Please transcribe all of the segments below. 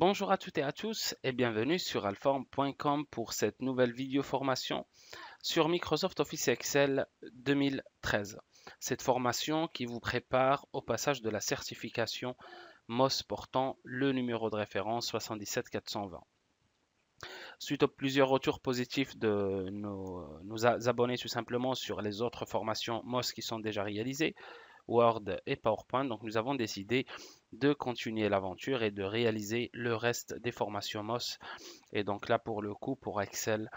Bonjour à toutes et à tous et bienvenue sur alform.com pour cette nouvelle vidéo formation sur Microsoft Office Excel 2013. Cette formation qui vous prépare au passage de la certification MOS portant le numéro de référence 77420. Suite aux plusieurs retours positifs de nos abonnés tout simplement sur les autres formations MOS qui sont déjà réalisées, Word et PowerPoint. Donc nous avons décidé de continuer l'aventure et de réaliser le reste des formations MOS. Et donc là pour le coup pour Excel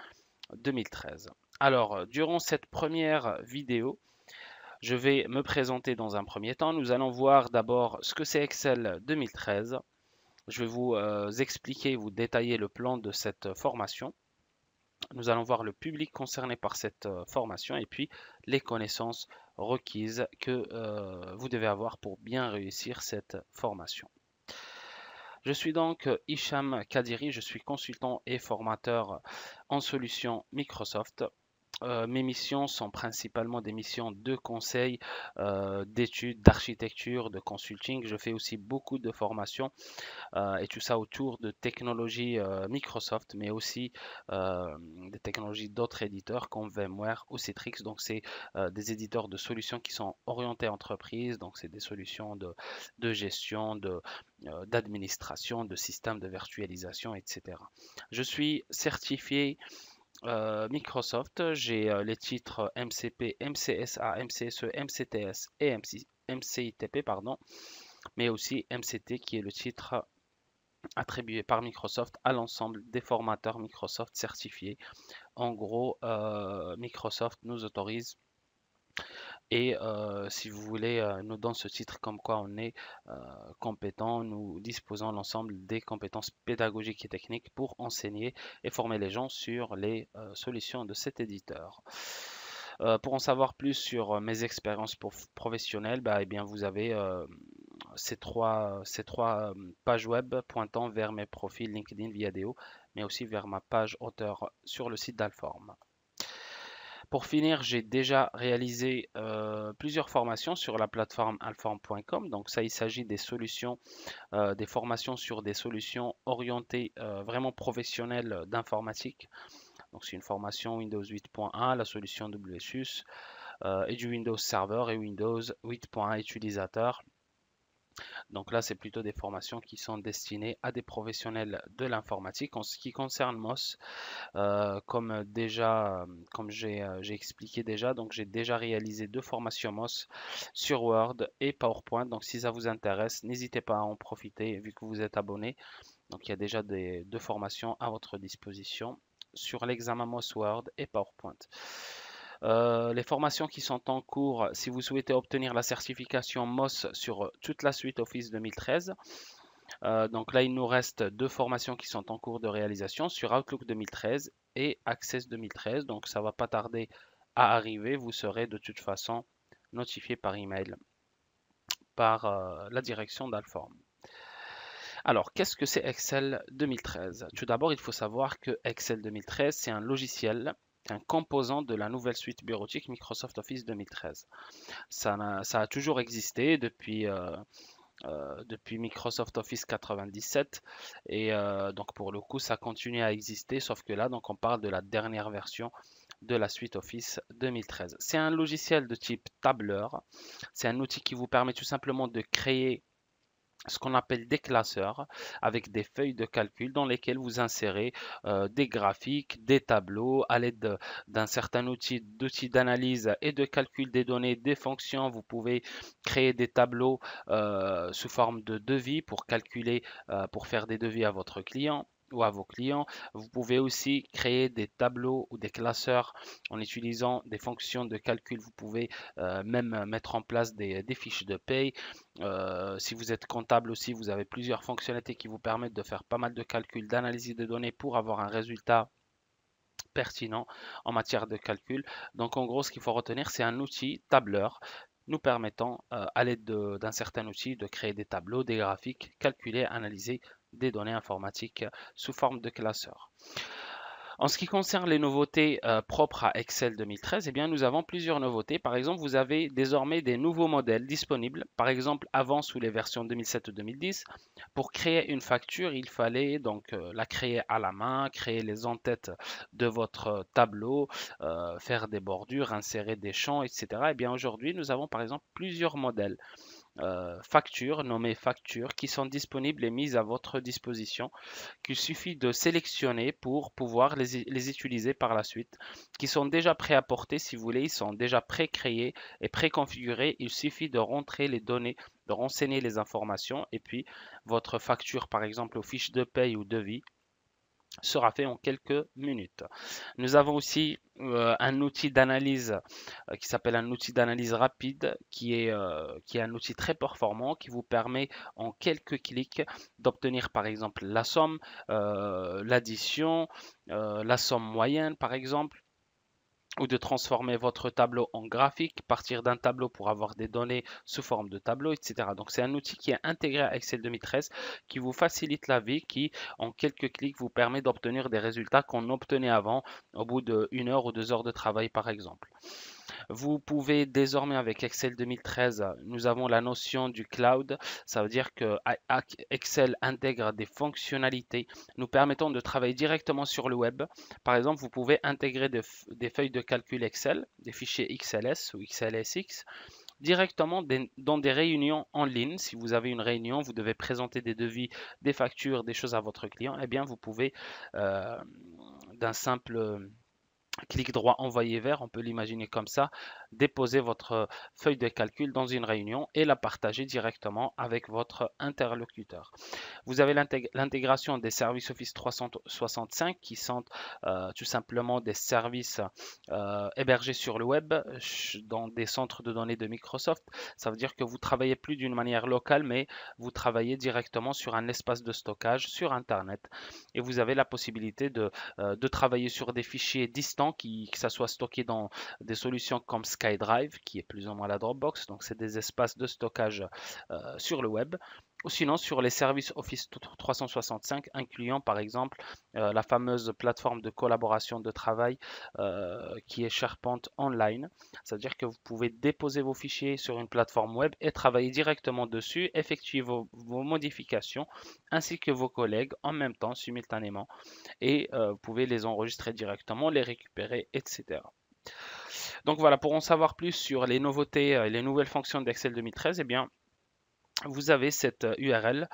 2013. Alors durant cette première vidéo, je vais me présenter dans un premier temps. Nous allons voir d'abord ce que c'est Excel 2013. Je vais vous expliquer, vous détailler le plan de cette formation. Nous allons voir le public concerné par cette formation et puis les connaissances requises que vous devez avoir pour bien réussir cette formation. Je suis donc Hicham Kadiri, je suis consultant et formateur en solutions Microsoft. Mes missions sont principalement des missions de conseil, d'études, d'architecture, de consulting. Je fais aussi beaucoup de formations et tout ça autour de technologies Microsoft, mais aussi des technologies d'autres éditeurs comme VMware ou Citrix. Donc, c'est des éditeurs de solutions qui sont orientés entreprise. Donc, c'est des solutions de gestion, d'administration, de systèmes de virtualisation, etc. Je suis certifié Microsoft. J'ai les titres MCP, MCSA, MCSE, MCTS et MCITP, pardon, mais aussi MCT qui est le titre attribué par Microsoft à l'ensemble des formateurs Microsoft certifiés. En gros, Microsoft nous autorise et si vous voulez, nous donne ce titre comme quoi on est compétent, nous disposons l'ensemble des compétences pédagogiques et techniques pour enseigner et former les gens sur les solutions de cet éditeur. Pour en savoir plus sur mes expériences professionnelles, bah, eh bien, vous avez ces trois pages web pointant vers mes profils LinkedIn Viadeo, mais aussi vers ma page auteur sur le site d'Alform. Pour finir, j'ai déjà réalisé plusieurs formations sur la plateforme alform.com. Donc ça, il s'agit des solutions, des formations sur des solutions orientées vraiment professionnelles d'informatique. Donc c'est une formation Windows 8.1, la solution WSUS et du Windows Server et Windows 8.1 utilisateur. Donc là, c'est plutôt des formations qui sont destinées à des professionnels de l'informatique. En ce qui concerne MOS, comme j'ai expliqué déjà, donc j'ai déjà réalisé deux formations MOS sur Word et PowerPoint. Donc si ça vous intéresse, n'hésitez pas à en profiter vu que vous êtes abonné. Donc il y a déjà deux formations à votre disposition sur l'examen MOS Word et PowerPoint. Les formations qui sont en cours, si vous souhaitez obtenir la certification MOS sur toute la suite Office 2013, donc là, il nous reste deux formations qui sont en cours de réalisation sur Outlook 2013 et Access 2013. Donc ça va pas tarder à arriver. Vous serez de toute façon notifié par email par la direction d'Alform. Alors, qu'est-ce que c'est Excel 2013? Tout d'abord, il faut savoir que Excel 2013, c'est un logiciel, un composant de la nouvelle suite bureautique Microsoft Office 2013. Ça a toujours existé depuis Microsoft Office 97 et donc pour le coup ça continue à exister sauf que là donc on parle de la dernière version de la suite Office 2013. C'est un logiciel de type tableur, c'est un outil qui vous permet tout simplement de créer ce qu'on appelle des classeurs avec des feuilles de calcul dans lesquelles vous insérez des graphiques, des tableaux à l'aide d'un certain outil d'analyse et de calcul des données, des fonctions. Vous pouvez créer des tableaux sous forme de devis pour calculer, pour faire des devis à votre client ou à vos clients. Vous pouvez aussi créer des tableaux ou des classeurs en utilisant des fonctions de calcul. Vous pouvez même mettre en place des fiches de paye. Si vous êtes comptable aussi, vous avez plusieurs fonctionnalités qui vous permettent de faire pas mal de calculs, d'analyse de données pour avoir un résultat pertinent en matière de calcul. Donc en gros, ce qu'il faut retenir, c'est un outil tableur nous permettant, à l'aide d'un certain outil, de créer des tableaux, des graphiques, calculer, analyser des données informatiques sous forme de classeurs. En ce qui concerne les nouveautés propres à Excel 2013, eh bien, nous avons plusieurs nouveautés. Par exemple, vous avez désormais des nouveaux modèles disponibles. Par exemple, avant, sous les versions 2007 ou 2010, pour créer une facture, il fallait donc la créer à la main, créer les en-têtes de votre tableau, faire des bordures, insérer des champs, etc. Eh bien, aujourd'hui, nous avons par exemple plusieurs modèles factures, nommées factures, qui sont disponibles et mises à votre disposition, qu'il suffit de sélectionner pour pouvoir les utiliser par la suite, qui sont déjà pré-apportés si vous voulez, ils sont déjà pré-créés et pré-configurés. Il suffit de rentrer les données, de renseigner les informations et puis votre facture, par exemple, aux fiches de paye ou devis, sera fait en quelques minutes. Nous avons aussi un outil d'analyse qui s'appelle un outil d'analyse rapide qui est un outil très performant qui vous permet en quelques clics d'obtenir par exemple la somme, l'addition, la somme moyenne par exemple, ou de transformer votre tableau en graphique, partir d'un tableau pour avoir des données sous forme de tableau, etc. Donc c'est un outil qui est intégré à Excel 2013 qui vous facilite la vie, qui en quelques clics vous permet d'obtenir des résultats qu'on obtenait avant au bout d'une heure ou 2 heures de travail par exemple. Vous pouvez désormais avec Excel 2013, nous avons la notion du cloud. Ça veut dire que Excel intègre des fonctionnalités nous permettant de travailler directement sur le web. Par exemple, vous pouvez intégrer des feuilles de calcul Excel, des fichiers XLS ou XLSX, directement dans des réunions en ligne. Si vous avez une réunion, vous devez présenter des devis, des factures, des choses à votre client, eh bien vous pouvez euh, d'un simple clic droit envoyer vers, on peut l'imaginer comme ça, déposer votre feuille de calcul dans une réunion et la partager directement avec votre interlocuteur. Vous avez l'intégration des services Office 365 qui sont tout simplement des services hébergés sur le web dans des centres de données de Microsoft. Ça veut dire que vous travaillez plus d'une manière locale, mais vous travaillez directement sur un espace de stockage sur Internet et vous avez la possibilité de travailler sur des fichiers distants, que ça soit stocké dans des solutions comme SkyDrive, qui est plus ou moins la Dropbox. Donc, c'est des espaces de stockage sur le web ou sinon sur les services Office 365, incluant par exemple la fameuse plateforme de collaboration de travail qui est SharePoint Online. C'est-à-dire que vous pouvez déposer vos fichiers sur une plateforme web et travailler directement dessus, effectuer vos modifications ainsi que vos collègues en même temps, simultanément, et vous pouvez les enregistrer directement, les récupérer, etc. Donc voilà, pour en savoir plus sur les nouveautés et les nouvelles fonctions d'Excel 2013, eh bien, vous avez cette URL,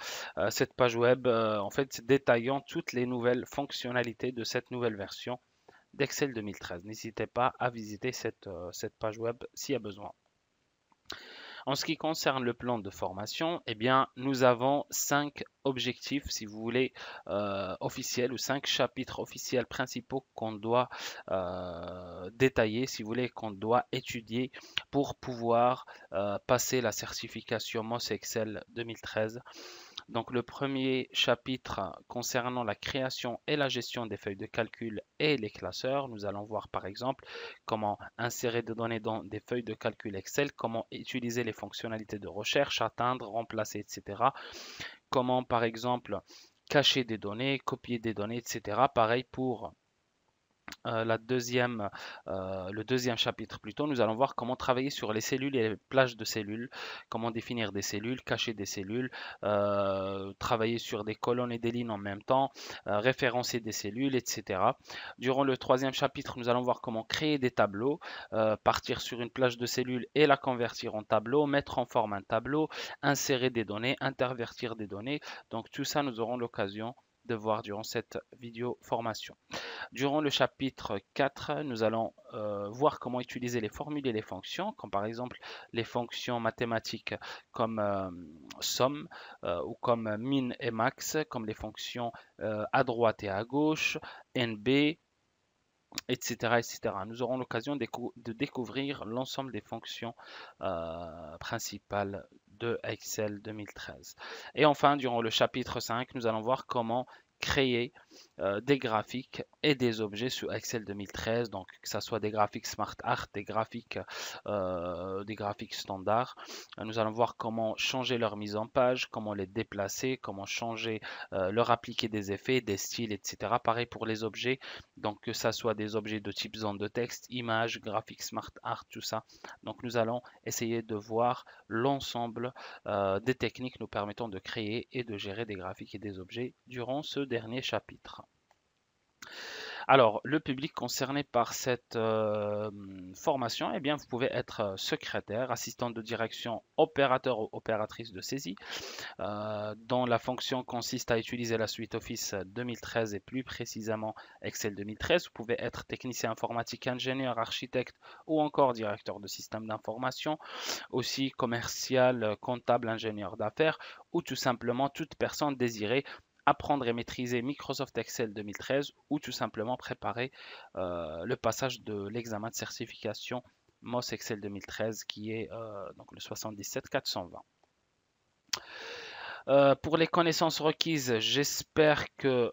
cette page web, en fait, détaillant toutes les nouvelles fonctionnalités de cette nouvelle version d'Excel 2013. N'hésitez pas à visiter cette page web s'il y a besoin. En ce qui concerne le plan de formation, eh bien, nous avons 5 objectifs, si vous voulez, officiels ou 5 chapitres officiels principaux qu'on doit détailler, si vous voulez, qu'on doit étudier pour pouvoir passer la certification MOS Excel 2013. Donc le premier chapitre concernant la création et la gestion des feuilles de calcul et les classeurs, nous allons voir par exemple comment insérer des données dans des feuilles de calcul Excel, comment utiliser les fonctionnalités de recherche, atteindre, remplacer, etc. Comment par exemple cacher des données, copier des données, etc. Pareil pour le deuxième chapitre plutôt, nous allons voir comment travailler sur les cellules et les plages de cellules, comment définir des cellules, cacher des cellules, travailler sur des colonnes et des lignes en même temps, référencer des cellules, etc. Durant le troisième chapitre, nous allons voir comment créer des tableaux, partir sur une plage de cellules et la convertir en tableau, mettre en forme un tableau, insérer des données, intervertir des données. Donc tout ça, nous aurons l'occasion de voir durant cette vidéo formation. Durant le chapitre 4, nous allons voir comment utiliser les formules et les fonctions, comme par exemple les fonctions mathématiques comme somme ou comme min et max, comme les fonctions à droite et à gauche, NB, etc., etc. Nous aurons l'occasion de découvrir l'ensemble des fonctions principales de Excel 2013. Et enfin, durant le chapitre 5, nous allons voir comment créer des graphiques et des objets sur Excel 2013, donc que ce soit des graphiques Smart Art, des graphiques standards. Nous allons voir comment changer leur mise en page, comment les déplacer, comment changer, leur appliquer des effets, des styles, etc. Pareil pour les objets, donc que ça soit des objets de type zone de texte, images, graphiques Smart Art, tout ça. Donc nous allons essayer de voir l'ensemble des techniques nous permettant de créer et de gérer des graphiques et des objets durant ce dernier chapitre. Alors, le public concerné par cette formation, eh bien, vous pouvez être secrétaire, assistant de direction, opérateur ou opératrice de saisie, dont la fonction consiste à utiliser la suite Office 2013 et plus précisément Excel 2013. Vous pouvez être technicien informatique, ingénieur, architecte ou encore directeur de système d'information, aussi commercial, comptable, ingénieur d'affaires ou tout simplement toute personne désirée apprendre et maîtriser Microsoft Excel 2013 ou tout simplement préparer le passage de l'examen de certification MOS Excel 2013 qui est donc le 77 420. Pour les connaissances requises, j'espère que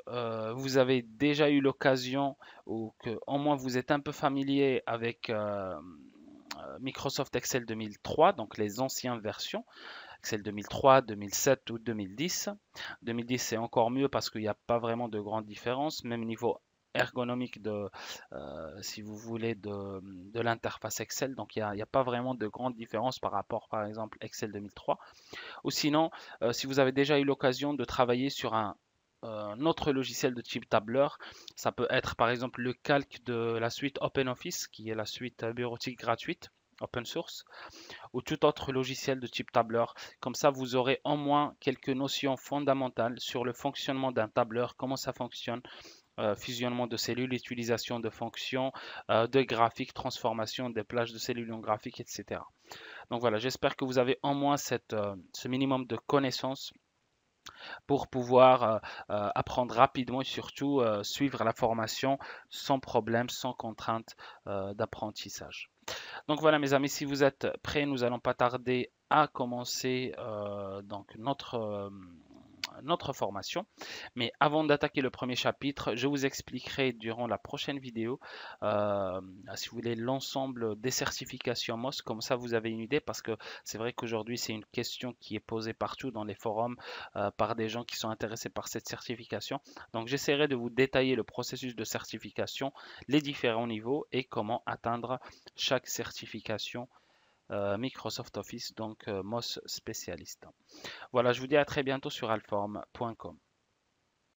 vous avez déjà eu l'occasion ou que au moins vous êtes un peu familier avec Microsoft Excel 2003, donc les anciennes versions. Excel 2003, 2007 ou 2010. 2010 c'est encore mieux parce qu'il n'y a pas vraiment de grande différence, même niveau ergonomique si vous voulez, de l'interface Excel. Donc il n'y a pas vraiment de grande différence par rapport, par exemple, Excel 2003. Ou sinon, si vous avez déjà eu l'occasion de travailler sur un autre logiciel de type tableur, ça peut être par exemple le calque de la suite OpenOffice, qui est la suite bureautique gratuite, open source, ou tout autre logiciel de type tableur. Comme ça, vous aurez au moins quelques notions fondamentales sur le fonctionnement d'un tableur, comment ça fonctionne, fusionnement de cellules, utilisation de fonctions, de graphiques, transformation des plages de cellules en graphiques, etc. Donc voilà, j'espère que vous avez au moins ce minimum de connaissances pour pouvoir apprendre rapidement et surtout suivre la formation sans problème, sans contrainte d'apprentissage. Donc voilà mes amis, si vous êtes prêts, nous allons pas tarder à commencer donc notre formation. Mais avant d'attaquer le premier chapitre, je vous expliquerai durant la prochaine vidéo, si vous voulez, l'ensemble des certifications MOS. Comme ça, vous avez une idée parce que c'est vrai qu'aujourd'hui, c'est une question qui est posée partout dans les forums par des gens qui sont intéressés par cette certification. Donc, j'essaierai de vous détailler le processus de certification, les différents niveaux et comment atteindre chaque certification Microsoft Office, donc MOS spécialiste. Voilà, je vous dis à très bientôt sur alform.com.